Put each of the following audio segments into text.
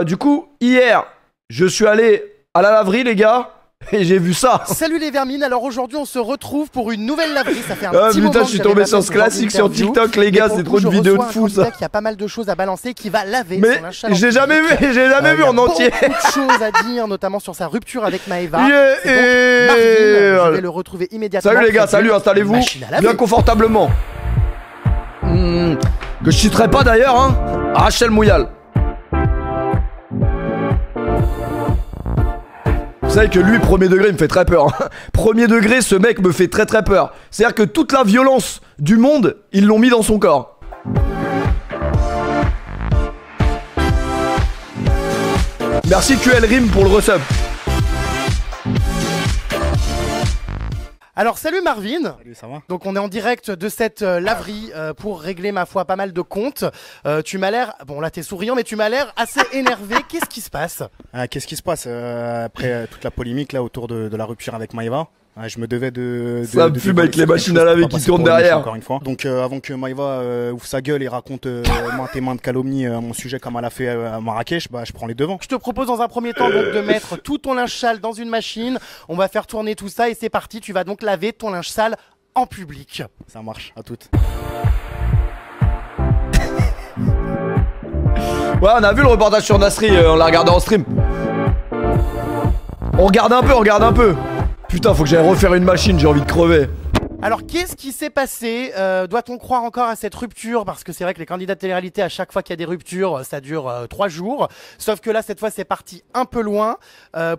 Du coup, hier, je suis allé à la laverie, les gars, et j'ai vu ça. Salut les vermines, alors aujourd'hui on se retrouve pour une nouvelle laverie. Ça fait un petit moment putain, que je suis j'avais tombé pas sur fait ce classique sur TikTok, les gars, c'est trop de vidéos de fou ça. Il y a pas mal de choses à balancer, qui va laver mais son linge sale. j'ai jamais vu en entier. Il y a beaucoup de choses à dire, notamment sur sa rupture avec Maëva. Yeah, C'est donc Marvin, je vais le retrouver immédiatement. Salut les gars, salut, installez-vous bien confortablement. Que je citerai pas d'ailleurs, hein, Rachel Mouyal. Vous savez que lui, premier degré, il me fait très peur. Hein. Premier degré, ce mec me fait très peur. C'est-à-dire que toute la violence du monde, ils l'ont mis dans son corps. Merci QL Rim pour le resub. Alors salut Marvin. Salut, ça va? Donc on est en direct de cette laverie pour régler ma foi pas mal de comptes. Tu m'as l'air, bon là t'es souriant mais tu m'as l'air assez énervé. Qu'est-ce qui se passe? Qu'est-ce qui se passe après toute la polémique là autour de la rupture avec Maëva? Je me devais ça me fume avec les machines à laver qui tournent derrière. Encore une fois. Donc avant que Maëva ouvre sa gueule et raconte maintes et maintes calomnies à mon sujet comme elle a fait à Marrakech, je prends les devants. Je te propose dans un premier temps donc de mettre tout ton linge sale dans une machine. On va faire tourner tout ça et c'est parti. Tu vas donc laver ton linge sale en public. Ça marche, à toutes. Ouais, on a vu le reportage sur Nasri, on l'a regardé en stream. On regarde un peu. Putain, faut que j'aille refaire une machine, j'ai envie de crever. Alors, qu'est-ce qui s'est passé? Doit-on croire encore à cette rupture? Parce que c'est vrai que les candidats de télé-réalité, à chaque fois qu'il y a des ruptures, ça dure 3 jours. Sauf que là, cette fois, c'est parti un peu loin.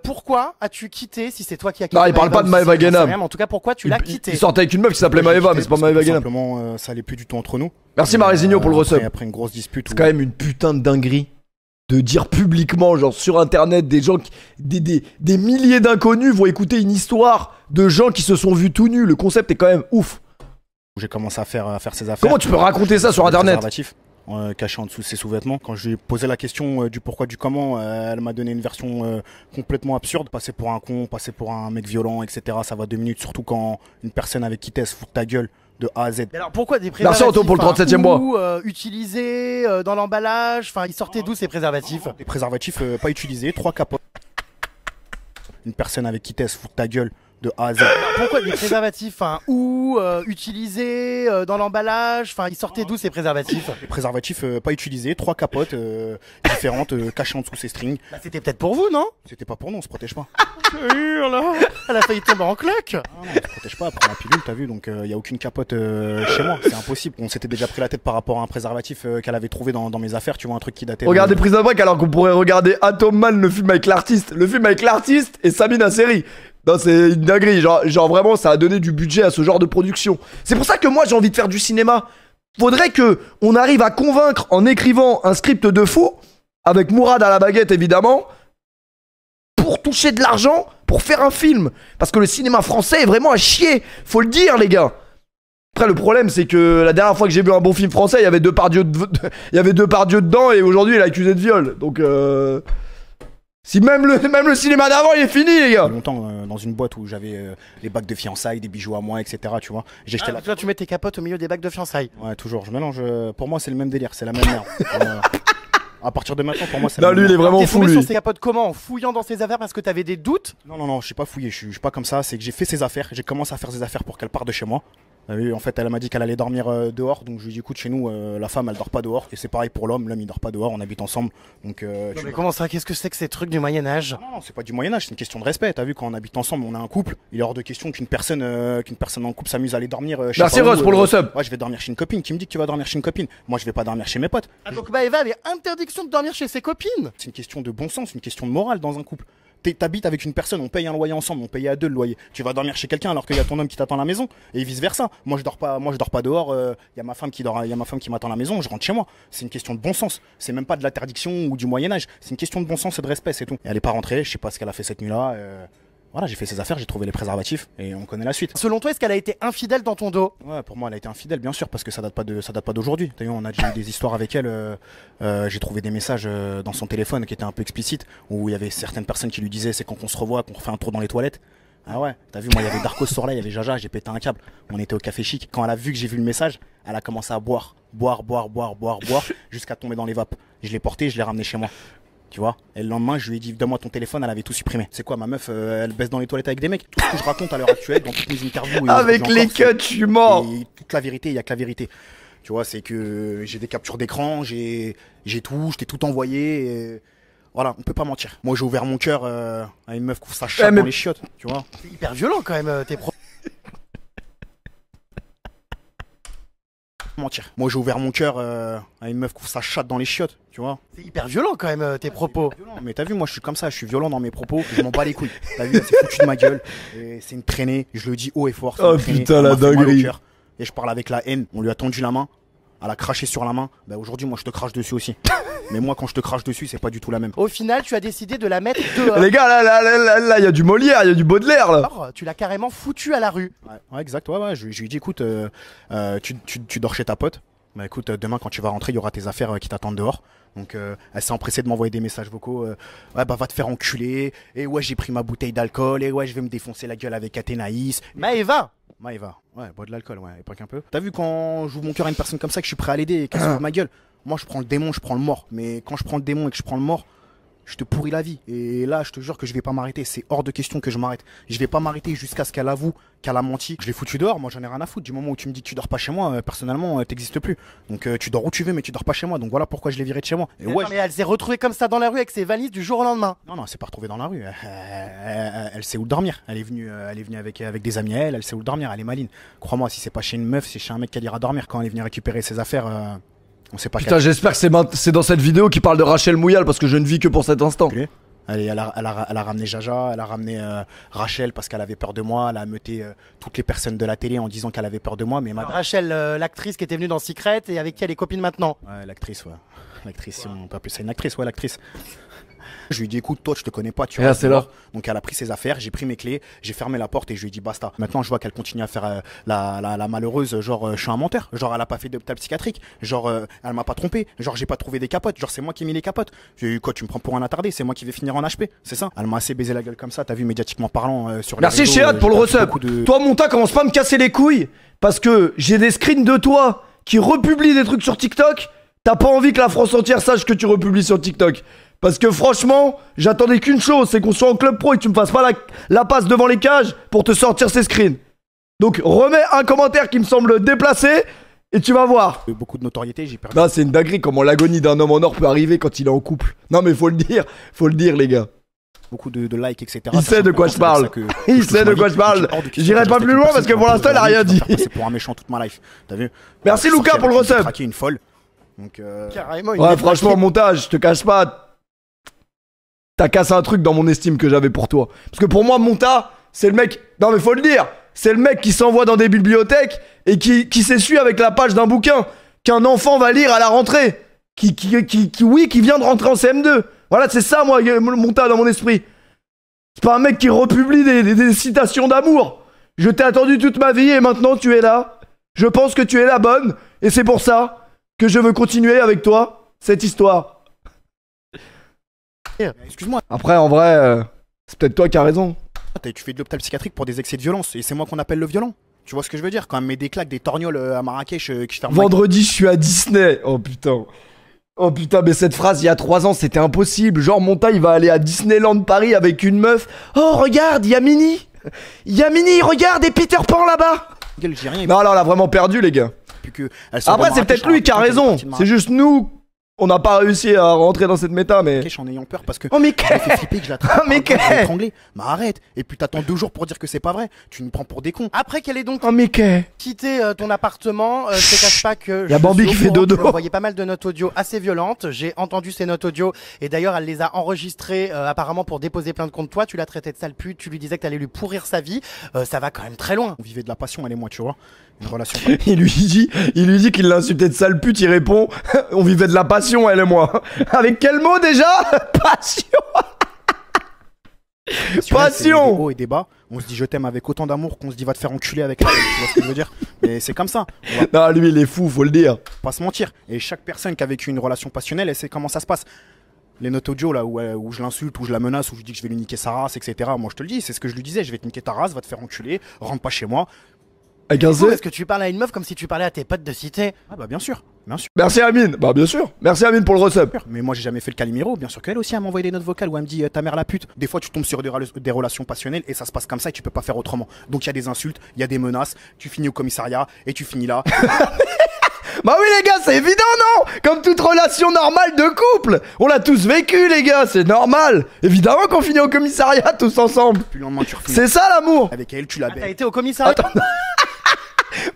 Pourquoi as-tu quitté, si c'est toi qui as quitté? Non, il parle pas de Maëva Guénam. En tout cas, pourquoi tu l'as quitté? Il sortait avec une meuf qui s'appelait Maëva, mais c'est pas Maëva Guénam. Simplement, ça allait plus du tout entre nous. Merci Marésigno pour le resub. Après une grosse dispute. C'est quand même une putain de dinguerie de dire publiquement, genre sur internet, des gens des milliers d'inconnus vont écouter une histoire de gens qui se sont vus tout nus. Le concept est quand même ouf. J'ai commencé à faire ses affaires. Comment tu peux raconter ça sur internet? Caché en dessous de ses sous-vêtements. Quand je lui ai posé la question du pourquoi du comment, elle m'a donné une version complètement absurde. Passer pour un con, passer pour un mec violent, etc. Ça va 2 minutes, surtout quand une personne avec qui t'es se fout de ta gueule de A à Z. Alors pourquoi des préservatifs? Merci Anto pour le 37e mois. Utilisés dans l'emballage, enfin ils sortaient d'où ces préservatifs? Des préservatifs pas utilisés, 3 capotes. Une personne avec qui t'es se fout de ta gueule de A à Z. Pourquoi des préservatifs utilisés dans l'emballage, enfin ils sortaient d'où ces préservatifs? Des préservatifs pas utilisés, 3 capotes différentes cachées en dessous ces strings. Bah, c'était peut-être pour vous, non? C'était pas pour nous, on se protège pas. Elle a failli tomber en cloque. Non, on se protège pas après la pilule, t'as vu, donc y a aucune capote chez moi, c'est impossible. On s'était déjà pris la tête par rapport à un préservatif qu'elle avait trouvé dans mes affaires, tu vois, un truc qui datait. Regardez Prise à Break alors qu'on pourrait regarder Atom Man, le film avec l'artiste. Le film avec l'artiste et Samina Seri. Non, c'est une dinguerie, genre vraiment ça a donné du budget à ce genre de production. C'est pour ça que moi j'ai envie de faire du cinéma. Faudrait que on arrive à convaincre en écrivant un script de fou, avec Mourad à la baguette évidemment, pour toucher de l'argent, pour faire un film. Parce que le cinéma français est vraiment à chier, faut le dire les gars. Après le problème c'est que la dernière fois que j'ai vu un bon film français, il y avait Depardieu dedans et aujourd'hui il est accusé de viol. Donc si même le cinéma d'avant il est fini les gars. Longtemps dans une boîte où j'avais les bacs de fiançailles, des bijoux à moi, etc. Tu vois. J'ai jeté Toi tu mets tes capotes au milieu des bacs de fiançailles. Ouais, toujours. Je mélange. Pour moi c'est le même délire, c'est la même merde. À partir de maintenant, pour moi, c'est. Non, lui, il est vraiment fou, lui. Sur ses capotes comment? En fouillant dans ses affaires parce que t'avais des doutes? Non, je suis pas fouillé, je suis pas comme ça. C'est que j'ai fait ses affaires, j'ai commencé à faire ses affaires pour qu'elle parte de chez moi. En fait, elle m'a dit qu'elle allait dormir dehors, donc je lui ai dit écoute, chez nous, la femme elle dort pas dehors, et c'est pareil pour l'homme il dort pas dehors, on habite ensemble. Donc, mais comment ça? Qu'est-ce que c'est que ces trucs du Moyen-Âge? Non, c'est pas du Moyen-Âge, c'est une question de respect. T'as vu, quand on habite ensemble, on est un couple, il est hors de question qu'une personne en couple s'amuse à aller dormir chez Merci Rose pour le resub. Ouais, je vais dormir chez une copine. Qui me dit que tu vas dormir chez une copine? Moi, je vais pas dormir chez mes potes. Ah, donc Maëva avait interdiction de dormir chez ses copines? C'est une question de bon sens, une question de morale dans un couple. T'habites avec une personne, on paye un loyer ensemble, on paye à 2 le loyer. Tu vas dormir chez quelqu'un alors qu'il y a ton homme qui t'attend à la maison et vice versa. Moi je dors pas dehors. Il y a ma femme qui m'attend à la maison. Je rentre chez moi. C'est une question de bon sens. C'est même pas de l'interdiction ou du Moyen Âge. C'est une question de bon sens et de respect, c'est tout. Et elle est pas rentrée. Je sais pas ce qu'elle a fait cette nuit-là. Voilà, j'ai fait ses affaires, j'ai trouvé les préservatifs et on connaît la suite. Selon toi, est-ce qu'elle a été infidèle dans ton dos? Ouais, pour moi, elle a été infidèle, bien sûr, parce que ça date pas d'aujourd'hui. D'ailleurs, on a déjà eu des histoires avec elle. J'ai trouvé des messages dans son téléphone qui étaient un peu explicites, où il y avait certaines personnes qui lui disaient c'est quand qu'on se revoit, qu'on refait un tour dans les toilettes. Ah ouais, t'as vu, moi, il y avait Darko ce soir-là, il y avait Jaja, j'ai pété un câble. On était au Café Chic. Quand elle a vu que j'ai vu le message, elle a commencé à boire, jusqu'à tomber dans les vapes. Je l'ai porté, je l'ai ramené chez moi. Tu vois, et le lendemain, je lui ai dit, donne-moi ton téléphone, elle avait tout supprimé. C'est quoi, ma meuf, elle baisse dans les toilettes avec des mecs? Tout ce que je raconte à l'heure actuelle, dans toutes mes interviews. Et Avec les cuts, je suis mort. Et toute la vérité, il y a que la vérité. Tu vois, c'est que j'ai des captures d'écran, j'ai tout, je t'ai tout envoyé. Et... Voilà, on peut pas mentir. Moi, j'ai ouvert mon cœur à une meuf qui ouvre sa chatte dans les chiottes, tu vois. C'est hyper violent quand même, tes propos. Mentir. Moi, j'ai ouvert mon cœur à une meuf qui ouvre sa chatte dans les chiottes, tu vois. C'est hyper violent quand même, tes propos. Mais t'as vu, moi, je suis comme ça, je suis violent dans mes propos, je m'en bats les couilles. T'as vu, elle s'est foutue de ma gueule. Et c'est une traînée, je le dis haut et fort. Oh putain, la dinguerie. Et je parle avec la haine, on lui a tendu la main, elle a craché sur la main. Bah aujourd'hui, moi, je te crache dessus aussi. Mais moi, quand je te crache dessus, c'est pas du tout la même. Au final, tu as décidé de la mettre dehors. Les gars, là, il y a du Molière, il y a du Baudelaire, là. Tu l'as carrément foutu à la rue. Ouais, exact, ouais. Je lui ai dit, écoute, tu dors chez ta pote. Bah écoute, demain, quand tu vas rentrer, il y aura tes affaires qui t'attendent dehors. Donc, elle s'est empressée de m'envoyer des messages vocaux. Ouais, bah va te faire enculer. Et ouais, j'ai pris ma bouteille d'alcool. Et ouais, je vais me défoncer la gueule avec Athénaïs. Maëva. Ouais, bois de l'alcool, ouais, époque un peu. T'as vu quand j'ouvre mon cœur à une personne comme ça, que je suis prêt à l'aider et qu'elle se fout de ma gueule. Moi, je prends le démon, je prends le mort. Mais quand je prends le démon et que je prends le mort, je te pourris la vie. Et là, je te jure que je vais pas m'arrêter. C'est hors de question que je m'arrête. Je vais pas m'arrêter jusqu'à ce qu'elle avoue qu'elle a menti. Je l'ai foutu dehors. Moi, j'en ai rien à foutre. Du moment où tu me dis que tu dors pas chez moi, personnellement, t'existes plus. Donc, tu dors où tu veux, mais tu dors pas chez moi. Donc, voilà pourquoi je l'ai virée de chez moi. Et ouais. Mais elle s'est retrouvée comme ça dans la rue avec ses valises du jour au lendemain. Non, elle s'est pas retrouvée dans la rue. Elle sait où dormir. Elle est venue avec des amis à elle. Elle sait où dormir. Elle est maline. Crois-moi, si c'est pas chez une meuf, c'est chez un mec qu'elle ira dormir. Quand elle est venue récupérer ses affaires, on sait pas. Putain, j'espère que c'est dans cette vidéo qui parle de Rachel Mouyal parce que je ne vis que pour cet instant. Elle a ramené Jaja, elle a ramené Rachel parce qu'elle avait peur de moi, elle a ameuté toutes les personnes de la télé en disant qu'elle avait peur de moi. Mais Rachel, l'actrice qui était venue dans Secret et avec qui elle est copine maintenant. Ouais, l'actrice, ouais. L'actrice, si on peut appeler ça une actrice, ouais, l'actrice. Je lui ai dit, écoute, toi, je te connais pas, tu vois. C'est là. Donc, elle a pris ses affaires, j'ai pris mes clés, j'ai fermé la porte et je lui ai dit, basta. Maintenant, je vois qu'elle continue à faire la malheureuse, genre, je suis un menteur. Genre, elle a pas fait d'hôpital psychiatrique. Genre, elle m'a pas trompé. Genre, j'ai pas trouvé des capotes. Genre, c'est moi qui ai mis les capotes. J'ai eu quoi, tu me prends pour un attardé, c'est moi qui vais finir en HP. C'est ça. Elle m'a assez baisé la gueule comme ça, t'as vu, médiatiquement parlant, sur les Merci réseaux, Chéad pour le resub. Toi, Monta, commence pas à me casser les couilles parce que j'ai des screens de toi qui republient des trucs sur TikTok. T'as pas envie que la France entière sache que tu republies sur TikTok. Parce que franchement, j'attendais qu'une chose, c'est qu'on soit en club pro et que tu me fasses pas la passe devant les cages pour te sortir ces screens. Donc remets un commentaire qui me semble déplacé et tu vas voir. Beaucoup de notoriété, j'ai perdu. Là, c'est une dinguerie comment l'agonie d'un homme en or peut arriver quand il est en couple. Non mais faut le dire les gars. Beaucoup de likes, etc. Il sait de quoi je parle. Il sait de quoi je parle. J'irai pas plus loin parce que pour l'instant, il a rien dit. C'est pour un méchant toute ma life. T'as vu? Merci Lucas pour le resub. Une folle. Donc carrément. Ouais, franchement, montage, je te cache pas. T'as cassé un truc dans mon estime que j'avais pour toi. Parce que pour moi, Monta, c'est le mec... Non mais faut le dire. C'est le mec qui s'envoie dans des bibliothèques et qui s'essuie avec la page d'un bouquin qu'un enfant va lire à la rentrée. Qui vient de rentrer en CM2. Voilà, c'est ça, moi, Monta, dans mon esprit. C'est pas un mec qui republie des citations d'amour. Je t'ai attendu toute ma vie et maintenant tu es là. Je pense que tu es la bonne. Et c'est pour ça que je veux continuer avec toi cette histoire. Excuse-moi. Après, en vrai, c'est peut-être toi qui as raison. Tu fais de l'hôpital psychiatrique pour des excès de violence et c'est moi qu'on appelle le violent. Tu vois ce que je veux dire? Quand elle met des claques, des torgnoles à Marrakech qui ferment. Vendredi, je suis à Disney. Oh putain. Oh putain, mais cette phrase, il y a 3 ans, c'était impossible. Genre, Monta, il va aller à Disneyland Paris avec une meuf. Oh, regarde, il y a Minnie. Il y a Minnie, regarde, et Peter Pan là-bas. Non, là, on a vraiment perdu, les gars. Après, c'est peut-être lui qui a raison. C'est juste nous. On n'a pas réussi à rentrer dans cette méta, mais... En ayant peur parce que... Oh mais j'ai fait flipper, que je la traite. Oh mais étranglé. Mais arrête. Et puis t'attends 2 jours pour dire que c'est pas vrai. Tu nous prends pour des cons. Après qu'elle ait donc quitté ton appartement, je te cache pas que... Y a Bambi qui fait dodo. Tu lui envoyé pas mal de notes audio assez violentes. J'ai entendu ces notes audio. Et d'ailleurs, elle les a enregistrées apparemment pour déposer plainte contre toi. Tu l'as traité de sale pute. Tu lui disais que t'allais lui pourrir sa vie. Ça va quand même très loin. On vivait de la passion, elle et moi, tu vois. Une relation. Il lui dit qu'il l'a insulté de sale pute, il répond on vivait de la passion elle et moi. Avec quel mot déjà? Passion. Passion. Des hauts et des bas. On se dit je t'aime avec autant d'amour qu'on se dit va te faire enculer avec la... Tu vois ce que je veux dire? Mais c'est comme ça. Non, lui il est fou, faut le dire. Pas se mentir. Et chaque personne qui a vécu une relation passionnelle, elle sait comment ça se passe. Les notes audio là où je l'insulte, où je la menace, où je dis que je vais lui niquer sa race, etc. Moi je te le dis, c'est ce que je lui disais, je vais te niquer ta race, va te faire enculer, rentre pas chez moi. Avec un Est-ce C. que tu parles à une meuf comme si tu parlais à tes potes de cité? Ah bah bien sûr, bien sûr. Merci Amine. Bah bien sûr. Merci Amine pour le resub. Mais moi j'ai jamais fait le Calimero, bien sûr qu'elle aussi elle m'a envoyé des notes vocales où elle me dit ta mère la pute. Des fois tu tombes sur des relations passionnelles et ça se passe comme ça et tu peux pas faire autrement. Donc il y a des insultes, il y a des menaces, tu finis au commissariat et tu finis là. Bah oui les gars, c'est évident non? Comme toute relation normale de couple. On l'a tous vécu les gars, c'est normal. Évidemment qu'on finit au commissariat tous ensemble. Puis le lendemain tu refinis C'est ça l'amour. avec elle, tu la T'as baises. été au commissariat? Attends.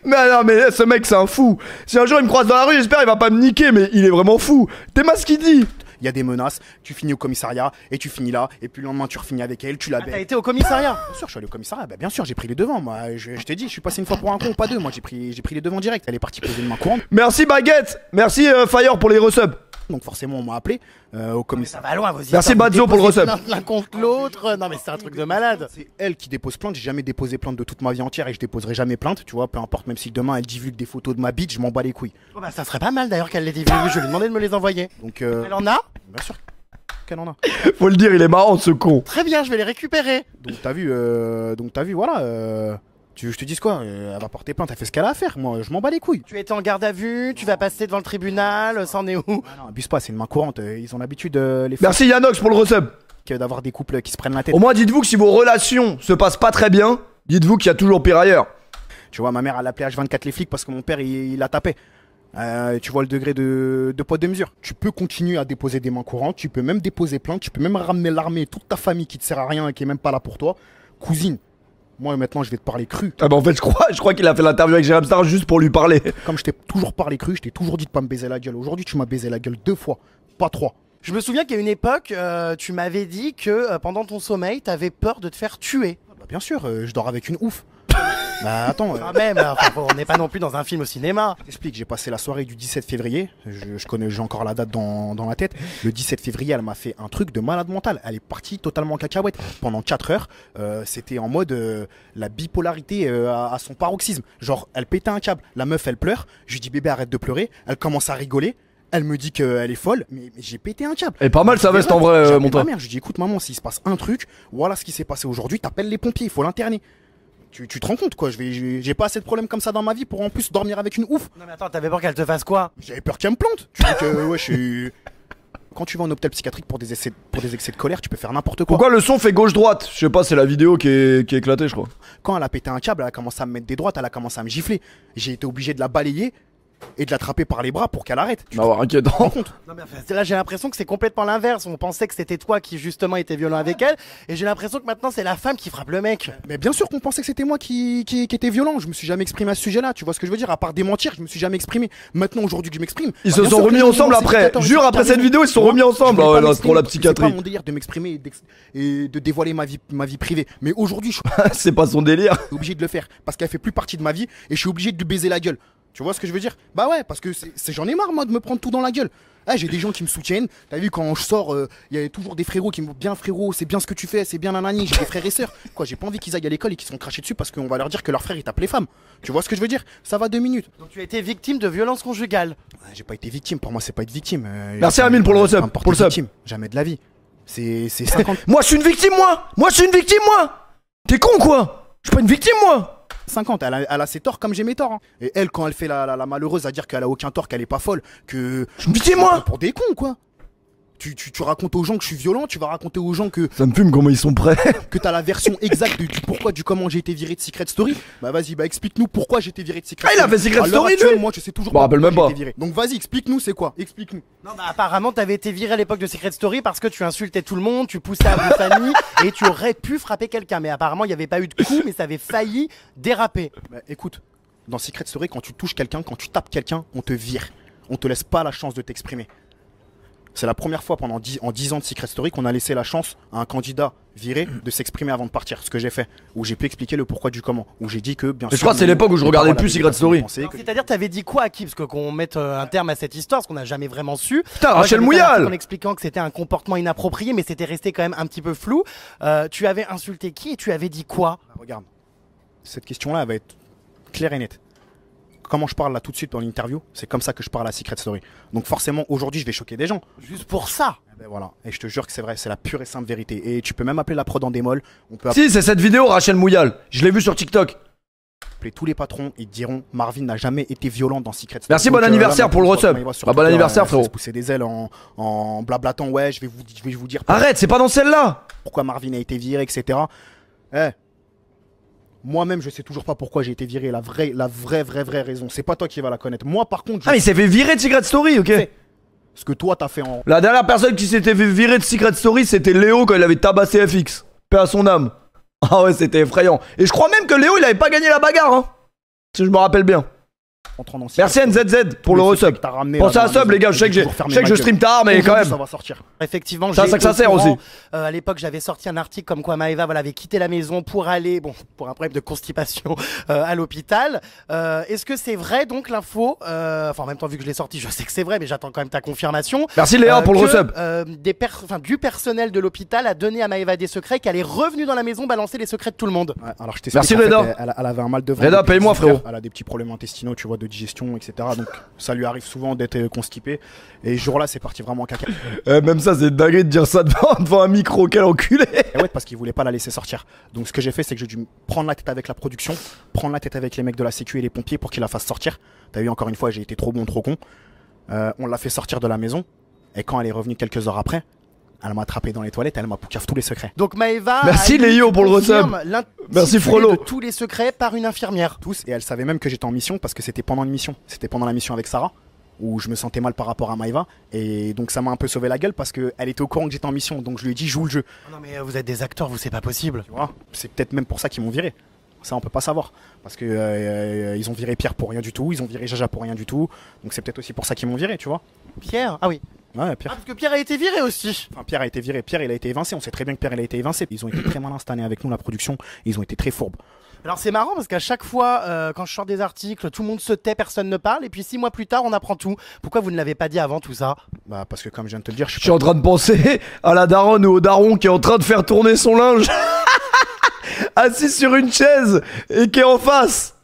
Mais non mais ce mec c'est un fou. Si un jour il me croise dans la rue, j'espère il va pas me niquer, mais il est vraiment fou. T'es mal ce qu'il dit. Il y a des menaces, tu finis au commissariat et tu finis là et puis le lendemain tu refinis avec elle, tu la T'as baises. été au commissariat? Bien sûr, je suis allé au commissariat. Bah, bien sûr, j'ai pris les devants. Moi, je t'ai dit, je suis passé une fois pour un con, pas deux. Moi, j'ai pris les devants direct. Elle est partie poser une main courante. Merci Baguette. Merci Fire pour les resubs. Donc, forcément, on m'a appelé au Ça commissariat. va loin vos Merci histoires. Bazzo pour le Déposer resub. plainte l'un contre l'autre. Non mais c'est un truc de malade. C'est elle qui dépose plainte. J'ai jamais déposé plainte de toute ma vie entière et je déposerai jamais plainte. Tu vois, peu importe, même si demain elle divulgue des photos de ma bite, je m'en bats les couilles. Oh, bah ça serait pas mal d'ailleurs qu'elle les divulgue. Je vais lui demander de me les envoyer. Donc, Elle en a? bien sûr qu'elle en a. Faut le dire, il est marrant ce con. Très bien, je vais les récupérer. Donc, t'as vu, voilà. Tu veux que je te dise quoi Elle va porter plainte, elle fait ce qu'elle a à faire. Moi, je m'en bats les couilles. Tu étais en garde à vue, tu vas passer devant le tribunal, ça en est où? Ah non, abuse pas, c'est une main courante. Ils ont l'habitude, les filles, Merci Yanox pour le resub. d'avoir des couples qui se prennent la tête. Au moins dites-vous que si vos relations se passent pas très bien, dites-vous qu'il y a toujours pire ailleurs. Tu vois, ma mère, elle appelait H24 les flics parce que mon père, il la tapait. Tu vois le degré de poids de mesure. Tu peux continuer à déposer des mains courantes, tu peux même déposer plainte, tu peux même ramener l'armée, toute ta famille qui te sert à rien et qui est même pas là pour toi. Cousine, moi maintenant je vais te parler cru. Ah bah en fait je crois qu'il a fait l'interview avec Jérém Star juste pour lui parler. Comme je t'ai toujours parlé cru, je t'ai toujours dit de pas me baiser la gueule. Aujourd'hui tu m'as baisé la gueule 2 fois, pas 3. Je me souviens qu'à une époque, tu m'avais dit que pendant ton sommeil, t'avais peur de te faire tuer. Bah, bien sûr, je dors avec une ouf. Bah attends, Quand même, enfin, on n'est pas non plus dans un film au cinéma. je t'explique, j'ai passé la soirée du 17 février, j'ai encore la date dans la tête. Le 17 février, elle m'a fait un truc de malade mental. Elle est partie totalement en cacahuète. Pendant 4 heures, c'était en mode la bipolarité à son paroxysme. Genre, elle pétait un câble, la meuf elle pleure, je lui dis bébé arrête de pleurer, elle commence à rigoler. Elle me dit qu'elle est folle, mais j'ai pété un câble. Et pas mal sa veste en vrai J'appelle mon ma pote. mère, je lui dis écoute maman, s'il se passe un truc, voilà ce qui s'est passé aujourd'hui, t'appelles les pompiers, il faut l'interner. Tu te rends compte quoi, j'ai pas assez de problèmes comme ça dans ma vie pour en plus dormir avec une ouf. Non mais attends, t'avais peur qu'elle te fasse quoi? J'avais peur qu'elle me plante. Tu dis que ouais, je suis. Quand tu vas en hôpital psychiatrique pour des excès de colère, tu peux faire n'importe quoi. Pourquoi le son fait gauche-droite? Je sais pas, c'est la vidéo qui est éclatée je crois. Quand elle a pété un câble, elle a commencé à me mettre des droites, elle a commencé à me gifler. J'ai été obligé de la balayer et de l'attraper par les bras pour qu'elle arrête. Tu te Bah ouais, rends inquiétant. compte? Non mais enfin, là j'ai l'impression que c'est complètement l'inverse. On pensait que c'était toi qui justement était violent avec elle, et j'ai l'impression que maintenant c'est la femme qui frappe le mec. Mais bien sûr qu'on pensait que c'était moi qui était violent. Je me suis jamais exprimé à ce sujet-là. Tu vois ce que je veux dire? À part démentir, je me suis jamais exprimé. Maintenant, aujourd'hui que je m'exprime. Ils bah, se bien sont sûr que remis je ensemble dis, après. c'est 14, Jure, après c'est cette vidéo, ils se sont tu vois, remis ensemble. je voulais Ah ouais, pas non, c'est trop la m'exprimer. C'est psychiatrie. pas mon délire de m'exprimer et de dévoiler ma vie privée. Mais aujourd'hui, je suis C'est pas son délire. obligé de le faire parce qu'elle fait plus partie de ma vie et je suis obligé de lui baiser la gueule. Tu vois ce que je veux dire? Bah ouais, parce que j'en ai marre moi de me prendre tout dans la gueule. Ah, j'ai des gens qui me soutiennent. T'as vu quand je sors, il y a toujours des frérots qui me disent bien frérot, c'est bien ce que tu fais, c'est bien nanani. J'ai des frères et sœurs. Quoi, j'ai pas envie qu'ils aillent à l'école et qu'ils se font cracher dessus parce qu'on va leur dire que leur frère il tape les femmes. Tu vois ce que je veux dire? Ça va 2 minutes. Donc tu as été victime de violence conjugale. Ouais, j'ai pas été victime. Pour moi, c'est pas être victime. Merci, Amine, pour le resub, Pas me porter pour le sub. victime. Jamais de la vie. C'est 50. Moi je suis une victime moi je suis une victime moi. T'es con quoi? Je suis pas une victime moi. 50, elle a ses torts comme j'ai mes torts. Hein. Et elle, quand elle fait la malheureuse à dire qu'elle a aucun tort, qu'elle est pas folle, que. Je me dis, moi. Pour des cons, quoi. Tu racontes aux gens que je suis violent, tu vas raconter aux gens que Ça me fume comment ils sont prêts. t'as la version exacte du pourquoi, du comment j'ai été viré de Secret Story. Bah vas-y, bah explique-nous pourquoi j'ai été viré de Secret Ah, il a Story. fait Secret À l'heure Story, actuelle, lui. moi je sais toujours Je me rappelle pourquoi même j'ai pas. été viré. Donc vas-y, explique-nous c'est quoi. Explique-nous. Non bah apparemment t'avais été viré à l'époque de Secret Story parce que tu insultais tout le monde, tu poussais à bout famille et tu aurais pu frapper quelqu'un. Mais apparemment il n'y avait pas eu de coup, mais ça avait failli déraper. Bah écoute, dans Secret Story, quand tu touches quelqu'un, quand tu tapes quelqu'un, on te vire. On te laisse pas la chance de t'exprimer. C'est la première fois en 10 ans de Secret Story qu'on a laissé la chance à un candidat viré de s'exprimer avant de partir. Ce que j'ai fait, où j'ai pu expliquer le pourquoi du comment, où j'ai dit que bien Mais je sûr. crois que c'est l'époque où je les regardais paroles plus avaient Secret des Story. pensées, que- C'est-à-dire t'avais dit quoi à qui? Parce que qu'on mette un terme à cette histoire, parce qu'on n'a jamais vraiment su. Putain, Moi, Rachel j'avais fait un article Mouyal. en expliquant que c'était un comportement inapproprié, mais c'était resté quand même un petit peu flou. Tu avais insulté qui et tu avais dit quoi? Bah, regarde, cette question-là, elle va être claire et nette. Comment je parle là tout de suite dans l'interview, c'est comme ça que je parle à Secret Story. Donc forcément, aujourd'hui, je vais choquer des gens. Juste pour ça. Eh ben voilà. Et je te jure que c'est vrai, c'est la pure et simple vérité. Et tu peux même appeler la prod en démol. On peut Si, c'est cette vidéo Rachel Mouyal. Je l'ai vue sur TikTok. Appelez tous les patrons, ils te diront Marvin n'a jamais été violent dans Secret Story. Merci, bon anniversaire pour le resub. Bah, bon anniversaire, frérot. Se pousser des ailes en blablatant, ouais, je vais vous dire. Arrête, c'est pas dans celle-là. Pourquoi Marvin a été viré, etc. Moi-même, je sais toujours pas pourquoi j'ai été viré. La vraie raison. C'est pas toi qui vas la connaître. Moi, par contre. Ah, mais il s'est fait virer de Secret Story, ok. Ce que toi, t'as fait en. La dernière personne qui s'était fait virer de Secret Story, c'était Léo quand il avait tabassé FX. Paix à son âme. Ah ouais, c'était effrayant. Et je crois même que Léo, il avait pas gagné la bagarre, hein. Si je me rappelle bien. Merci NZZ pour le resub. Pensez à sub les gars, je sais que je stream tard mais quand même. Ça va sortir. Effectivement, ça que ça sert aussi. À l'époque, j'avais sorti un article comme quoi Maëva avait quitté la maison pour aller, pour un problème de constipation à l'hôpital. Est-ce que c'est vrai donc l'info en même temps vu que je l'ai sorti, je sais que c'est vrai, mais j'attends quand même ta confirmation. Merci Léa pour le resub. Du personnel de l'hôpital a donné à Maëva des secrets, qu'elle est revenue dans la maison balancer les secrets de tout le monde. Ouais, alors je Merci Reda. Elle avait un mal de ventre. Reda, paye-moi frérot. Elle a des petits problèmes intestinaux, tu vois, de digestion, etc. Donc ça lui arrive souvent d'être constipé. Et ce jour-là, c'est parti vraiment en caca. Même ça, c'est dingue de dire ça devant un micro, quel enculé. Et ouais, parce qu'il voulait pas la laisser sortir. Donc ce que j'ai fait, c'est que j'ai dû prendre la tête avec la production, prendre la tête avec les mecs de la sécu et les pompiers pour qu'ils la fassent sortir. T'as vu, encore une fois, j'ai été trop bon, trop con. On l'a fait sortir de la maison. Et quand elle est revenue quelques heures après, elle m'a attrapé dans les toilettes, elle m'a poucaf tous les secrets. Donc Maëva, merci Léo pour le resub. Merci Frollo. Tous les secrets par une infirmière. Tous, et elle savait même que j'étais en mission parce que c'était pendant une mission. C'était pendant la mission avec Sarah où je me sentais mal par rapport à Maëva. Et donc ça m'a un peu sauvé la gueule parce qu'elle était au courant que j'étais en mission. Donc je lui ai dit joue le jeu. Non mais vous êtes des acteurs, vous c'est pas possible. Tu vois, c'est peut-être même pour ça qu'ils m'ont viré. Ça on peut pas savoir. Parce que ils ont viré Pierre pour rien du tout, ils ont viré Jaja pour rien du tout. Donc c'est peut-être aussi pour ça qu'ils m'ont viré, tu vois. Pierre, ah oui. Ouais, Pierre. Ah, parce que Pierre a été viré aussi. Enfin, Pierre a été viré, Pierre il a été évincé. On sait très bien que Pierre il a été évincé. Ils ont été très malins cette année avec nous, la production. Ils ont été très fourbes. Alors c'est marrant parce qu'à chaque fois, quand je sors des articles, tout le monde se tait, personne ne parle. Et puis 6 mois plus tard, on apprend tout. Pourquoi vous ne l'avez pas dit avant tout ça? Bah parce que comme je viens de te le dire, je suis en train de penser à la daronne ou au daron qui est en train de faire tourner son linge. Assis sur une chaise et qui est en face.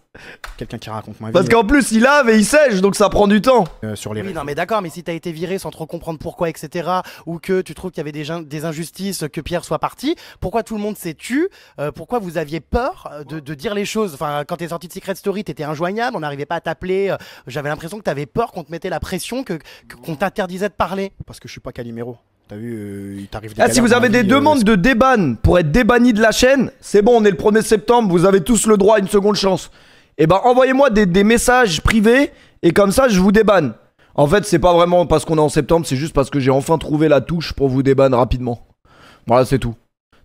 Quelqu'un qui raconte ma vie. Parce qu'en plus il lave et il sèche donc ça prend du temps. Sur les oui non mais d'accord, mais si t'as été viré sans trop comprendre pourquoi etc, ou que tu trouves qu'il y avait des injustices, que Pierre soit parti, pourquoi tout le monde s'est tu, pourquoi vous aviez peur de dire les choses? Enfin quand t'es sorti de Secret Story t'étais injoignable, on n'arrivait pas à t'appeler, j'avais l'impression que t'avais peur qu'on te mettait la pression, qu'on t'interdisait de parler. Parce que je suis pas Calimero. T'as vu, il t'arrive des si vous avez des demandes de déban pour être débanni de la chaîne, c'est bon, on est le 1er septembre, vous avez tous le droit à une seconde chance. Et ben envoyez-moi des messages privés et comme ça je vous débanne. En fait c'est pas vraiment parce qu'on est en septembre, c'est juste parce que j'ai enfin trouvé la touche pour vous déban rapidement. Voilà c'est tout.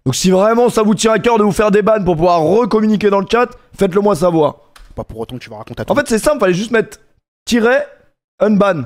Donc si vraiment ça vous tient à cœur de vous faire déban pour pouvoir recommuniquer dans le chat, faites-le moi savoir. Pas pour autant que tu vas raconter à tout. En fait c'est simple, fallait juste mettre unban.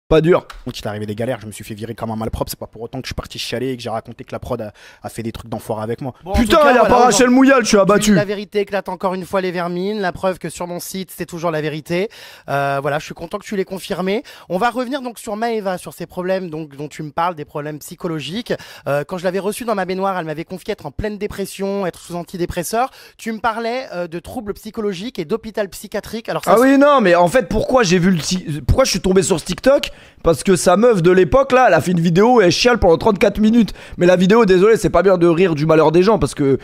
Pas dur. Quand il t'est arrivé des galères, je me suis fait virer comme un malpropre. C'est pas pour autant que je suis parti chialer et que j'ai raconté que la prod a fait des trucs d'enfoiré avec moi. Bon, putain, il y a pas Rachel Mouyal, je suis abattu. La vérité éclate encore une fois les vermines. La preuve que sur mon site, c'est toujours la vérité. Voilà, je suis content que tu l'aies confirmé. On va revenir donc sur Maëva, sur ces problèmes donc, dont tu me parles, des problèmes psychologiques. Quand je l'avais reçue dans ma baignoire, elle m'avait confié être en pleine dépression, être sous antidépresseur. Tu me parlais de troubles psychologiques et d'hôpital psychiatrique. Alors, ça, oui, non, mais en fait, pourquoi je suis tombé sur ce TikTok? Parce que sa meuf de l'époque là, elle a fait une vidéo et elle chiale pendant 34 minutes. Mais la vidéo, désolé, c'est pas bien de rire du malheur des gens parce que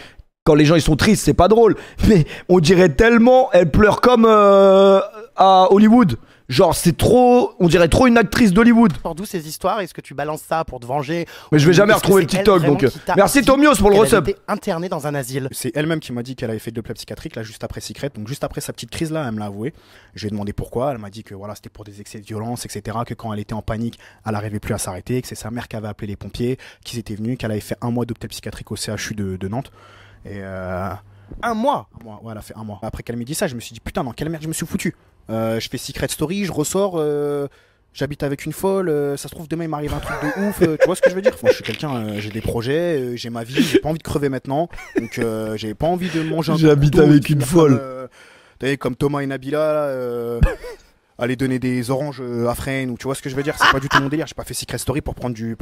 quand les gens ils sont tristes, c'est pas drôle. Mais on dirait tellement, elle pleure comme à Hollywood. Genre c'est trop, on dirait trop une actrice d'Hollywood. D'où ces histoires? Est-ce que tu balances ça pour te venger? Mais je vais jamais retrouver le TikTok donc. Merci Tomios pour le resub. Elle a été internée dans un asile. C'est elle-même qui m'a dit qu'elle avait fait de l'hôpital psychiatrique là juste après Secret. Donc juste après sa petite crise là, elle me l'a avoué. Je lui ai demandé pourquoi. Elle m'a dit que voilà c'était pour des excès de violence, etc. Que quand elle était en panique, elle n'arrivait plus à s'arrêter. Que c'est sa mère qui avait appelé les pompiers, qu'ils étaient venus, qu'elle avait fait 1 mois d'hôpital psychiatrique au CHU de Nantes. Et 1 mois? Ouais, elle a fait 1 mois. Après qu'elle m'ait dit ça, je me suis dit putain dans quelle merde je me suis foutu. Je fais Secret Story, je ressors, j'habite avec une folle, ça se trouve demain il m'arrive un truc de ouf, tu vois ce que je veux dire? Moi, je suis quelqu'un, j'ai des projets, j'ai ma vie, j'ai pas envie de crever maintenant, donc j'ai pas envie de manger un J'habite avec une folle. T'as vu, comme Thomas et Nabila, aller donner des oranges à Fresnes, ou tu vois ce que je veux dire? C'est pas du tout mon délire, j'ai pas fait Secret Story pour prendre du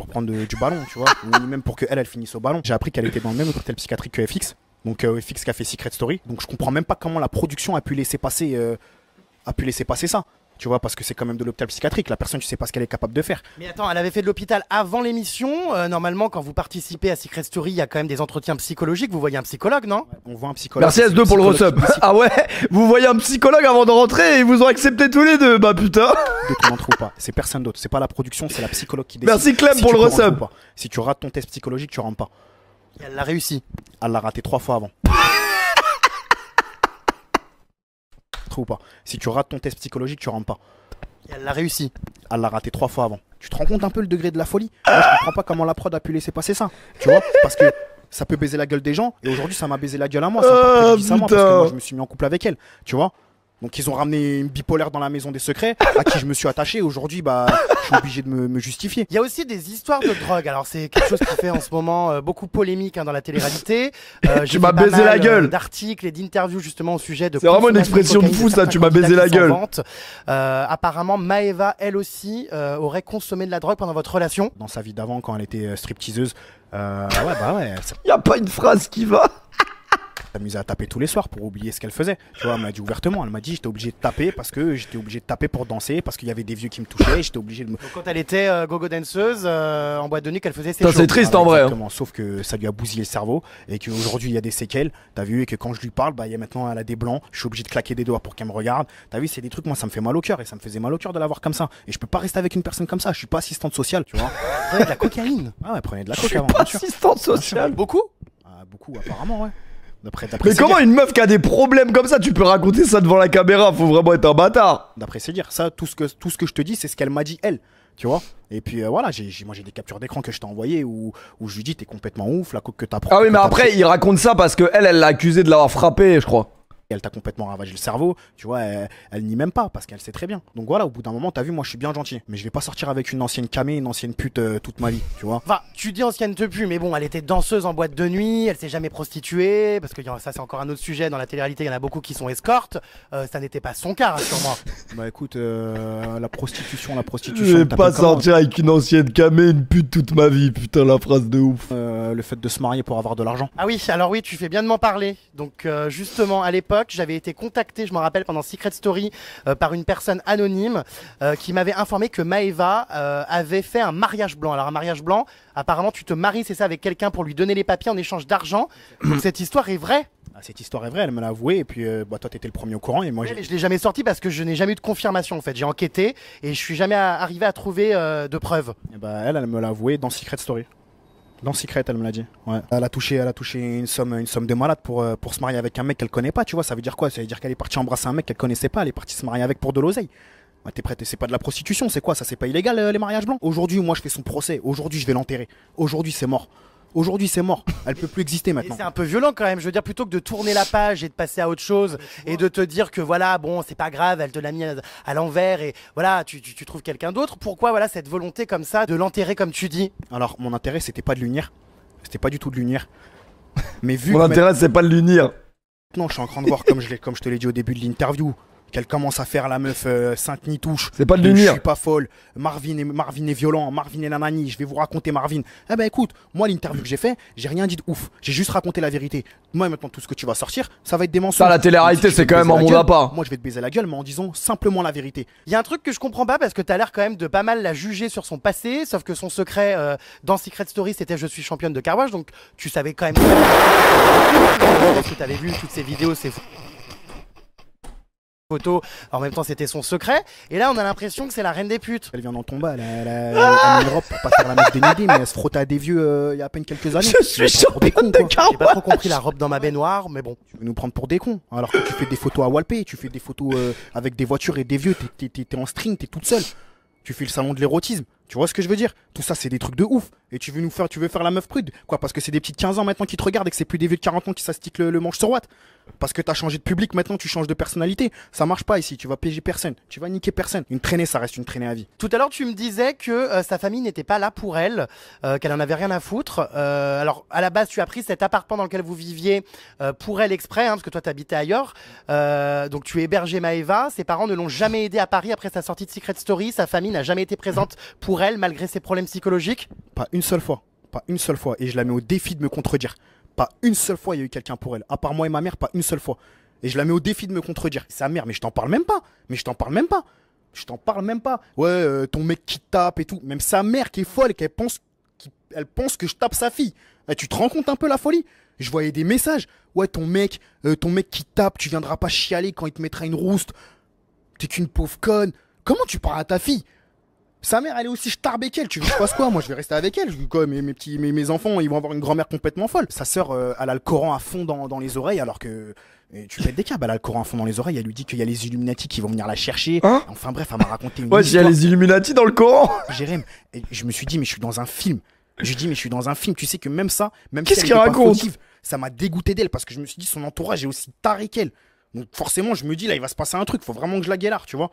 ballon, tu vois, ou même pour qu'elle finisse au ballon. J'ai appris qu'elle était dans le même hôpital psychiatrique que FX, donc FX qui a fait Secret Story, donc je comprends même pas comment la production a pu laisser passer ça. tu vois, parce que c'est quand même de l'hôpital psychiatrique. La personne, tu sais pas ce qu'elle est capable de faire. Mais attends, elle avait fait de l'hôpital avant l'émission. Normalement, quand vous participez à Secret Story, il y a quand même des entretiens psychologiques. Vous voyez un psychologue, non? On voit un psychologue. Merci S2 pour le resub. Ah ouais, vous voyez un psychologue avant de rentrer et ils vous ont accepté tous les deux. Bah putain. Tu rentres ou pas. C'est personne d'autre. C'est pas la production, c'est la psychologue qui décide. Merci Clem pour tu le rentres resub. ou pas. Si tu rates ton test psychologique, tu rentres pas. Et elle l'a réussi. Elle l'a raté 3 fois avant. Ou pas. Si tu rates ton test psychologique, tu rentres pas. Et elle l'a réussi. Elle l'a raté 3 fois avant. Tu te rends compte un peu le degré de la folie? Moi, je comprends pas comment la prod a pu laisser passer ça. Tu vois? Parce que ça peut baiser la gueule des gens. Et aujourd'hui, ça m'a baisé la gueule à moi. Ça m'a préjudice à moi parce que moi, je me suis mis en couple avec elle. Tu vois? Donc ils ont ramené une bipolaire dans la maison des secrets à qui je me suis attaché. Aujourd'hui, bah, je suis obligé de me justifier. Il y a aussi des histoires de drogue. Alors c'est quelque chose qui fait en ce moment beaucoup polémique dans la télé-réalité. Tu m'as baisé la gueule. D'articles et d'interviews justement au sujet de. C'est vraiment une expression de fou ça. Tu m'as baisé la gueule. Apparemment, Maëva, elle aussi, aurait consommé de la drogue pendant votre relation. Dans sa vie d'avant, quand elle était stripteaseuse, ouais. Y a pas une phrase qui va. S'amusait à taper tous les soirs pour oublier ce qu'elle faisait. Tu vois, elle m'a dit ouvertement, elle m'a dit j'étais obligé de taper parce que j'étais obligé de taper pour danser, parce qu'il y avait des vieux qui me touchaient, et j'étais obligé de me... Donc quand elle était gogo danseuse en boîte de nuit, qu'elle faisait ses Ça shows. c'est triste en vrai. Exactement, sauf que ça lui a bousillé le cerveau et qu'aujourd'hui il y a des séquelles, t'as vu, et que quand je lui parle, bah il y a maintenant elle a des blancs, je suis obligé de claquer des doigts pour qu'elle me regarde. T'as vu, c'est des trucs, moi ça me fait mal au cœur et ça me faisait mal au cœur de la voir comme ça. Et je peux pas rester avec une personne comme ça, je suis pas assistante sociale, tu vois. Prenez de la cocaïne. Ah ouais, prenez de la Je coke suis avant, pas bien sûr. assistante sociale. Beaucoup. Ah, beaucoup apparemment, ouais. D'après Mais comment une meuf qui a des problèmes comme ça, tu peux raconter ça devant la caméra? Faut vraiment être un bâtard. D'après ses dires, ça, tout ce que je te dis, c'est ce qu'elle m'a dit elle, tu vois. Et puis voilà, moi j'ai des captures d'écran que je t'ai envoyées où je lui dis t'es complètement ouf, la coke que t'as pris. Ah oui, mais après il raconte ça parce que elle l'a accusé de l'avoir frappé, je crois. Elle t'a complètement ravagé le cerveau, tu vois, elle nie même pas parce qu'elle sait très bien. Donc voilà, au bout d'un moment, t'as vu, moi je suis bien gentil, mais je vais pas sortir avec une ancienne camée, une ancienne pute toute ma vie, tu vois. Enfin, tu dis ancienne te pue, mais bon, elle était danseuse en boîte de nuit, elle s'est jamais prostituée, parce que ça c'est encore un autre sujet, dans la télé-réalité, il y en a beaucoup qui sont escortes, ça n'était pas son cas, rassure-moi. Bah écoute, la prostitution. Je vais pas sortir avec une ancienne camée, une pute toute ma vie, putain la phrase de ouf. Le fait de se marier pour avoir de l'argent. Ah oui, alors oui, tu fais bien de m'en parler. Donc justement, à l'époque, j'avais été contacté, je me rappelle, pendant Secret Story, par une personne anonyme qui m'avait informé que Maëva avait fait un mariage blanc. Alors un mariage blanc, apparemment tu te maries, c'est ça, avec quelqu'un pour lui donner les papiers en échange d'argent. Donc cette histoire est vraie. Ah, cette histoire est vraie, elle me l'a avoué, et puis bah, toi t'étais le premier au courant, et moi Mais je l'ai jamais sorti parce que je n'ai jamais eu de confirmation en fait. J'ai enquêté et je suis jamais arrivé à trouver de preuves. Et bah elle me l'a avoué dans Secret Story. Dans Secret, elle me l'a dit. Ouais. Elle a touché une somme de malade pour se marier avec un mec qu'elle connaît pas, tu vois. Ça veut dire quoi? Ça veut dire qu'elle est partie embrasser un mec qu'elle connaissait pas, elle est partie se marier avec pour de l'oseille. Ouais, t'es prête? C'est pas de la prostitution, c'est quoi ça? C'est pas illégal les mariages blancs? Aujourd'hui, moi je fais son procès. Aujourd'hui, je vais l'enterrer. Aujourd'hui, c'est mort. Aujourd'hui, c'est mort. Elle peut plus exister maintenant. C'est un peu violent quand même. Je veux dire, plutôt que de tourner la page et de passer à autre chose et de te dire que voilà, bon, c'est pas grave, elle te l'a mis à l'envers et voilà, tu trouves quelqu'un d'autre. Pourquoi voilà cette volonté comme ça de l'enterrer comme tu dis? Alors, mon intérêt, c'était pas de l'unir. C'était pas du tout de l'unir. Mais vu Mon intérêt, c'est pas de l'unir. Non, je suis en train de voir, comme je te l'ai dit au début de l'interview, qu'elle commence à faire la meuf Sainte-Nitouche. C'est pas de Je l'unir. suis pas folle. Marvin est violent. Marvin est nanani. Je vais vous raconter Marvin. Eh ben écoute, moi l'interview que j'ai fait, j'ai rien dit de ouf. J'ai juste raconté la vérité. Moi maintenant tout ce que tu vas sortir, ça va être des mensonges. Ça, la télé-réalité, c'est quand même un monde à part. Moi je vais te baiser la gueule, mais en disant simplement la vérité. Il y a un truc que je comprends pas parce que t'as l'air quand même de pas mal la juger sur son passé, sauf que son secret dans Secret Story c'était je suis championne de car wash, donc tu savais quand même. Parce que t'avais vu toutes ces vidéos, ces photos, en même temps c'était son secret, et là on a l'impression que c'est la reine des putes. Elle vient dans ton bas, elle a mis une robe pour pas faire la meuf dénudée, mais elle se frottait à des vieux il y a à peine quelques années. Je suis championne de car J'ai pas trop compris la robe dans ma baignoire, mais bon. Tu veux nous prendre pour des cons, alors que tu fais des photos à Walpé, tu fais des photos avec des voitures et des vieux, t'es en string, t'es toute seule. Tu fais le salon de l'érotisme. Tu vois ce que je veux dire? Tout ça, c'est des trucs de ouf. Et tu veux faire la meuf prude. Quoi? Parce que c'est des petites 15 ans maintenant qui te regardent et que c'est plus des vieux de 40 ans qui s'astiquent le manche sur Watt. Parce que t'as changé de public, maintenant tu changes de personnalité. Ça marche pas ici. Tu vas piéger personne. Tu vas niquer personne. Une traînée, ça reste une traînée à vie. Tout à l'heure, tu me disais que sa famille n'était pas là pour elle, qu'elle en avait rien à foutre. Alors, à la base, tu as pris cet appartement dans lequel vous viviez pour elle exprès, hein, parce que toi, t'habitais ailleurs. Donc, tu hébergeais Maëva. Ses parents ne l'ont jamais aidée à Paris après sa sortie de Secret Story. Sa famille n'a jamais été présente pour elle, malgré ses problèmes psychologiques. Pas une seule fois. Pas une seule fois. Et je la mets au défi de me contredire. Pas une seule fois, il y a eu quelqu'un pour elle. À part moi et ma mère, pas une seule fois. Et je la mets au défi de me contredire. Sa mère, mais je t'en parle même pas. Mais je t'en parle même pas. Je t'en parle même pas. Ouais, ton mec qui tape et tout. Même sa mère qui est folle et elle pense que je tape sa fille. Tu te rends compte un peu la folie? Je voyais des messages. Ouais, ton mec qui tape, tu viendras pas chialer quand il te mettra une rouste. T'es qu'une pauvre conne. Comment tu parles à ta fille? Sa mère, elle est aussi starbée qu'elle. Tu veux que je fasse quoi? Moi, je vais rester avec elle. Je veux quoi, mes enfants, ils vont avoir une grand-mère complètement folle. Sa sœur, elle a le Coran à fond dans les oreilles, alors que tu pètes des câbles. Elle a le Coran à fond dans les oreilles. Elle lui dit qu'il y a les Illuminati qui vont venir la chercher. Hein? Enfin bref, elle m'a raconté une Ouais, il y a histoire. les Illuminati dans le Coran. Jérém, et je me suis dit, mais je suis dans un film. Je lui dis, mais je suis dans un film. Tu sais que même ça, même Qu'est-ce si elle qu'il était pas raconte? fautive, ça m'a dégoûté d'elle parce que je me suis dit, son entourage est aussi taré qu'elle. Donc forcément, je me dis, là, il va se passer un truc. Faut vraiment que je la guélare, tu vois.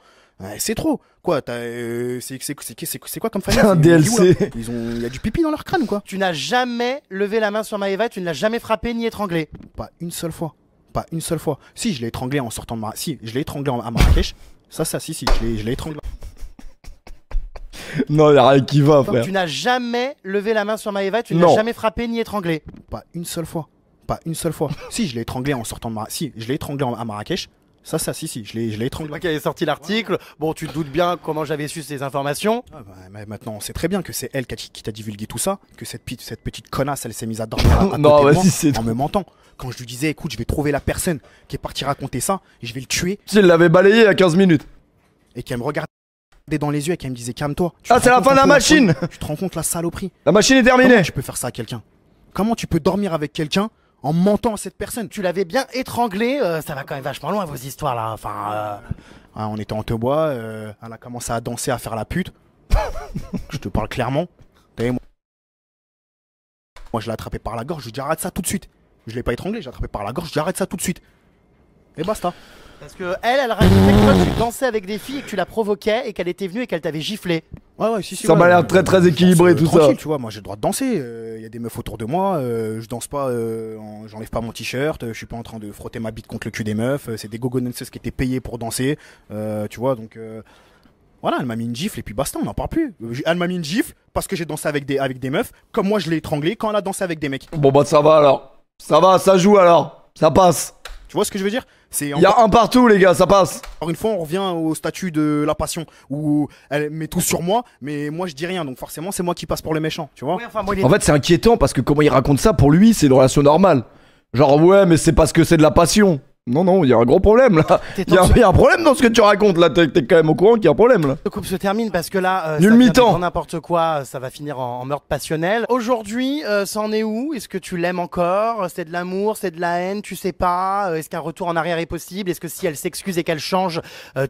C'est trop. Quoi, c'est quoi comme famille? Un DLC. Il y a du pipi dans leur crâne ou quoi? Tu n'as jamais levé la main sur Maëva, tu ne l'as jamais frappé ni étranglé. Pas une seule fois. Pas une seule fois. Si, je l'ai étranglé en sortant de Marrakech. Si, je l'ai étranglé à Marrakech. Si, je l'ai étranglé. Non, il y a rien qui va, Donc frère. tu n'as jamais levé la main sur Maëva, tu ne Non. l'as jamais frappé ni étranglé. Pas une seule fois. Pas une seule fois. Si, je l'ai étranglé en sortant de Marrakech. Si, je l'ai étranglé à Marrakech. Si, je l'ai C'est étranglé. moi qui avais sorti l'article. Bon, tu te doutes bien comment j'avais su ces informations. Ah bah, mais maintenant, on sait très bien que c'est elle qui t'a divulgué tout ça, que cette petite connasse, elle s'est mise à dormir à Non, côté de vas-y, moi, c'est en me mentant. Quand je lui disais, écoute, je vais trouver la personne qui est partie raconter ça, et je vais le tuer, Tu sais, il l'avait balayé il y a 15 minutes. et qu'elle me regardait dans les yeux et qu'elle me disait, calme-toi. Ah, c'est la fin de la machine. Tu te rends compte la saloperie? La machine est Comment terminée. tu peux faire ça à quelqu'un? Comment tu peux dormir avec quelqu'un en mentant à cette personne? Tu l'avais bien étranglé, ça va quand même vachement loin vos histoires là. Enfin, Ah, on était en Tebois, elle a commencé à danser, à faire la pute. Je te parle clairement. T'as vu, moi, je l'ai attrapé par la gorge, je lui ai dit arrête ça tout de suite. Je l'ai pas étranglé, je l'ai attrapé par la gorge, je lui ai dit arrête ça tout de suite. Et basta. parce que elle racontait que toi tu dansais avec des filles et que tu la provoquais et qu'elle était venue et qu'elle t'avait giflé. Ouais, si. Ça m'a l'air très, très je danse, équilibré, tout ça. tranquille, tu vois, moi j'ai le droit de danser. Il y a des meufs autour de moi, je danse pas, j'enlève pas mon t-shirt, je suis pas en train de frotter ma bite contre le cul des meufs. C'est des gogo dancers qui étaient payés pour danser, tu vois, donc. Voilà, elle m'a mis une gifle et puis basta, on n'en parle plus. Elle m'a mis une gifle parce que j'ai dansé avec des meufs, comme moi je l'ai étranglé quand elle a dansé avec des mecs. Bon, bah, ça va alors. Ça va, ça joue alors. Ça passe. Tu vois ce que je veux dire? C'est Il y a un partout, les gars, ça passe. encore une fois, on revient au statut de la passion où elle met tout sur moi, mais moi je dis rien, donc forcément c'est moi qui passe pour le méchant, tu vois? Oui, enfin, moi, il est- En fait, c'est inquiétant parce que comment il raconte ça, pour lui, c'est une relation normale. Genre, ouais, mais c'est parce que c'est de la passion. Non, il y a un gros problème là. T'es Il y a un problème dans ce que tu racontes là. T'es quand même au courant qu'il y a un problème là. Le couple se termine parce que là, Nul ça vient mi-temps. de n'importe quoi, ça va finir en meurtre passionnel. Aujourd'hui, ça en est où? Est-ce que tu l'aimes encore? C'est de l'amour, c'est de la haine, tu sais pas? Est-ce qu'un retour en arrière est possible? Est-ce que si elle s'excuse et qu'elle change,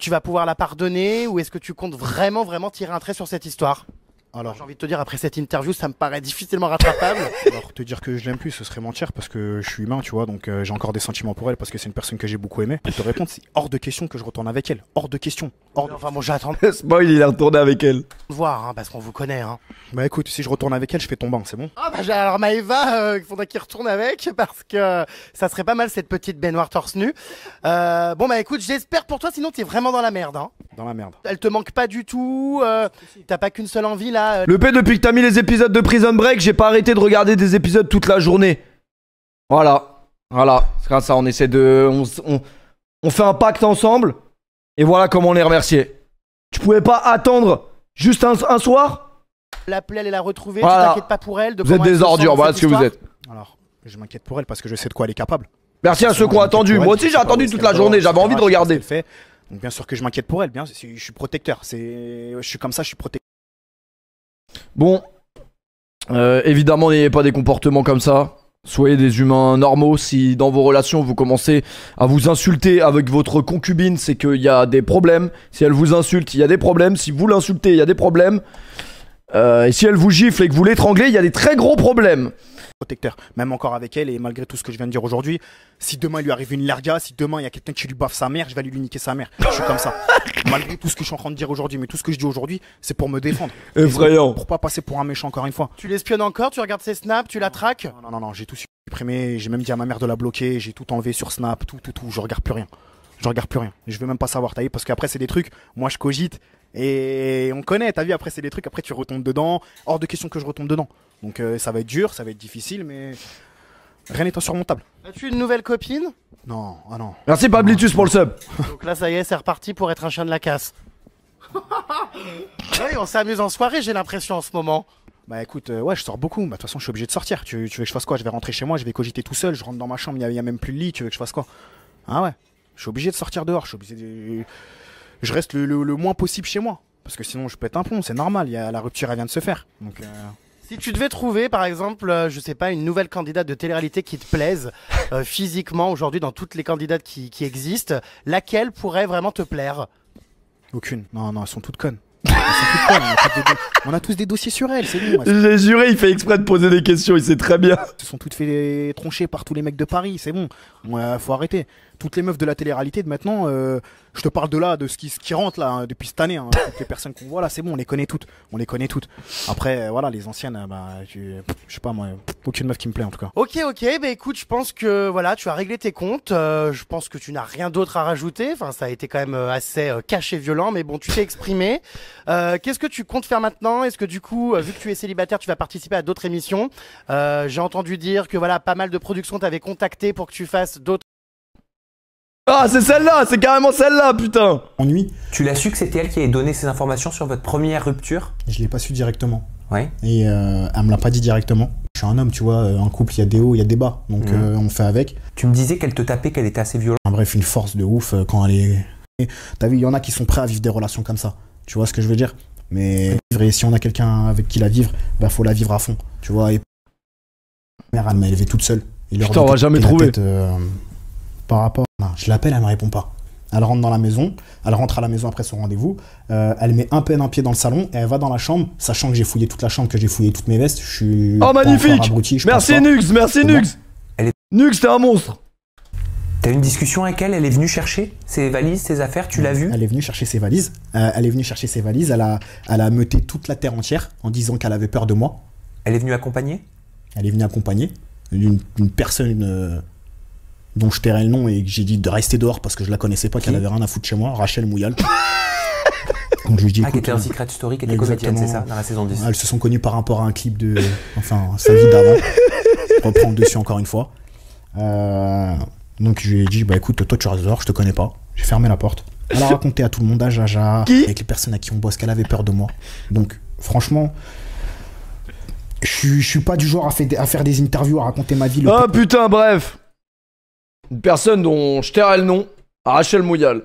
tu vas pouvoir la pardonner? Ou est-ce que tu comptes vraiment tirer un trait sur cette histoire? Alors, J'ai envie de te dire, après cette interview, ça me paraît difficilement rattrapable. alors, te dire que je l'aime plus, ce serait mentir parce que je suis humain, tu vois, donc j'ai encore des sentiments pour elle parce que c'est une personne que j'ai beaucoup aimée. Pour te répondre, c'est hors de question que je retourne avec elle. Hors de question. Enfin bon, j'attends de Spoil, il est retourné avec elle. voir, hein, parce qu'on vous connaît. Hein. Bah écoute, si je retourne avec elle, je fais ton bain, c'est bon? Ah bah alors Maëva, il faudrait qu'il retourne avec parce que ça serait pas mal cette petite baignoire torse nu. Bon bah écoute, j'espère pour toi, sinon t'es vraiment dans la merde. Hein. Dans la merde. Elle te manque pas du tout, t'as pas qu'une seule envie là. Le P, depuis que t'as mis les épisodes de Prison Break, j'ai pas arrêté de regarder des épisodes toute la journée. Voilà. C'est comme ça, on essaie de. On fait un pacte ensemble. Et voilà comment on est remercié. Tu pouvais pas attendre juste un soir? L'appeler, aller la retrouver, Voilà. tu t'inquiètes pas pour elle. De Vous êtes comment elle des se sent ordures, dans voilà cette ce que vous histoire. êtes. Alors, je m'inquiète pour elle parce que je sais de quoi elle est capable. Merci à ceux qui ont attendu. Moi aussi j'ai attendu toute la journée, j'avais envie de regarder. Donc bien sûr que je m'inquiète pour elle, bien, je suis protecteur. Je suis comme ça, je suis protecteur. Bon, évidemment, n'ayez pas des comportements comme ça. Soyez des humains normaux. Si dans vos relations vous commencez à vous insulter avec votre concubine, c'est qu'il y a des problèmes. Si elle vous insulte, il y a des problèmes. Si vous l'insultez, il y a des problèmes. Et si elle vous gifle et que vous l'étranglez, il y a des très gros problèmes. Protecteur, même encore avec elle, et malgré tout ce que je viens de dire aujourd'hui, si demain il lui arrive une larga, si demain il y a quelqu'un qui lui baffe sa mère, je vais lui niquer sa mère. Je suis comme ça. Malgré tout ce que je suis en train de dire aujourd'hui, mais tout ce que je dis aujourd'hui, c'est pour me défendre. Effrayant. Pour pas passer pour un méchant encore une fois. Tu l'espionnes encore, tu regardes ses snaps, tu la traques. Non, j'ai tout supprimé, j'ai même dit à ma mère de la bloquer, j'ai tout enlevé sur Snap, tout, je regarde plus rien. Je regarde plus rien. Je veux même pas savoir, t'as vu, parce qu'après c'est des trucs, moi je cogite, et on connaît, t'as vu, après c'est des trucs, après tu retombes dedans, hors de question que je retombe dedans. Donc ça va être dur, ça va être difficile, mais rien n'est insurmontable. As-tu une nouvelle copine? Non, ah non. Merci Pablitus pour le sub. Donc là, ça y est, c'est reparti pour être un chien de la casse. Ouais, on s'amuse en soirée, j'ai l'impression en ce moment. Bah écoute, ouais, je sors beaucoup. Bah, de toute façon, je suis obligé de sortir. Tu veux que je fasse quoi? Je vais rentrer chez moi, je vais cogiter tout seul. Je rentre dans ma chambre, il y a même plus de lit. Tu veux que je fasse quoi? Ah ouais. Je suis obligé de sortir dehors. Je suis obligé de... Je reste le moins possible chez moi. Parce que sinon, je peux être un plomb. C'est normal. La rupture, elle vient de se faire. Donc. Si tu devais trouver, par exemple, je sais pas, une nouvelle candidate de télé-réalité qui te plaise physiquement aujourd'hui dans toutes les candidates qui existent, laquelle pourrait vraiment te plaire? Aucune. Non, elles sont toutes connes. Elles sont toutes connes. On a tous des dossiers sur elles, c'est bon. J'ai juré, il fait exprès de poser des questions, il sait très bien. Elles se sont toutes fait troncher par tous les mecs de Paris, c'est bon. Ouais, faut arrêter. Toutes les meufs de la télé-réalité de maintenant, je te parle de là, de ce qui rentre là, hein, depuis cette année. Hein, toutes les personnes qu'on voit là, c'est bon, on les connaît toutes. On les connaît toutes. Après, voilà, les anciennes, je sais pas moi, aucune meuf qui me plaît en tout cas. Ok, bah écoute, je pense que voilà, tu as réglé tes comptes. Je pense que tu n'as rien d'autre à rajouter. Enfin, ça a été quand même assez cash et violent, mais bon, tu t'es exprimé. Qu'est-ce que tu comptes faire maintenant? Est-ce que du coup, vu que tu es célibataire, tu vas participer à d'autres émissions? J'ai entendu dire que voilà, pas mal de productions t'avaient contacté pour que tu fasses d'autres. Ah, c'est celle-là, c'est carrément celle-là, putain. Ennui. Tu l'as su que c'était elle qui avait donné ces informations sur votre première rupture? Je l'ai pas su directement. Ouais. Et elle me l'a pas dit directement. Je suis un homme, tu vois, un couple, il y a des hauts, il y a des bas. Donc on fait avec. Tu me disais qu'elle te tapait, qu'elle était assez violente. Bref, une force de ouf quand elle est... T'as vu, il y en a qui sont prêts à vivre des relations comme ça. Tu vois ce que je veux dire? Mais et si on a quelqu'un avec qui la vivre, bah faut la vivre à fond. Tu vois, et ma mère, elle m'a élevé toute seule. Putain, on va jamais trouver. Par rapport... Non, je l'appelle, elle me répond pas. Elle rentre dans la maison, elle rentre à la maison après son rendez-vous, elle met un pied dans le salon et elle va dans la chambre, sachant que j'ai fouillé toute la chambre, que j'ai fouillé toutes mes vestes. Je suis oh magnifique, abruti, merci Nux, merci Nux. Nux, t'es un monstre. T'as eu une discussion avec elle? Elle est venue chercher ses valises, ses affaires, tu l'as vue? Elle est venue chercher ses valises, elle a meuté toute la terre entière en disant qu'elle avait peur de moi. Elle est venue accompagner? Elle est venue accompagner d'une personne dont je tairai le nom et que j'ai dit de rester dehors parce que je la connaissais pas, qu'elle avait rien à foutre chez moi, Rachel Mouyal. Donc je lui dis, qui était un Secret Story, qui était comédienne, c'est ça, dans la saison 10. Elles se sont connues par rapport à un clip de... Enfin, sa vie d'avant. Je reprends le dessus encore une fois. Donc je lui ai dit, bah écoute, toi tu restes dehors, je te connais pas. J'ai fermé la porte. Elle a raconté à tout le monde, à Jaja, avec les personnes à qui on bosse, qu'elle avait peur de moi. Donc franchement... Je suis pas du genre à faire des interviews, à raconter ma vie. Ah putain, bref. Une personne dont je tairai le nom, Rachel Mouyal.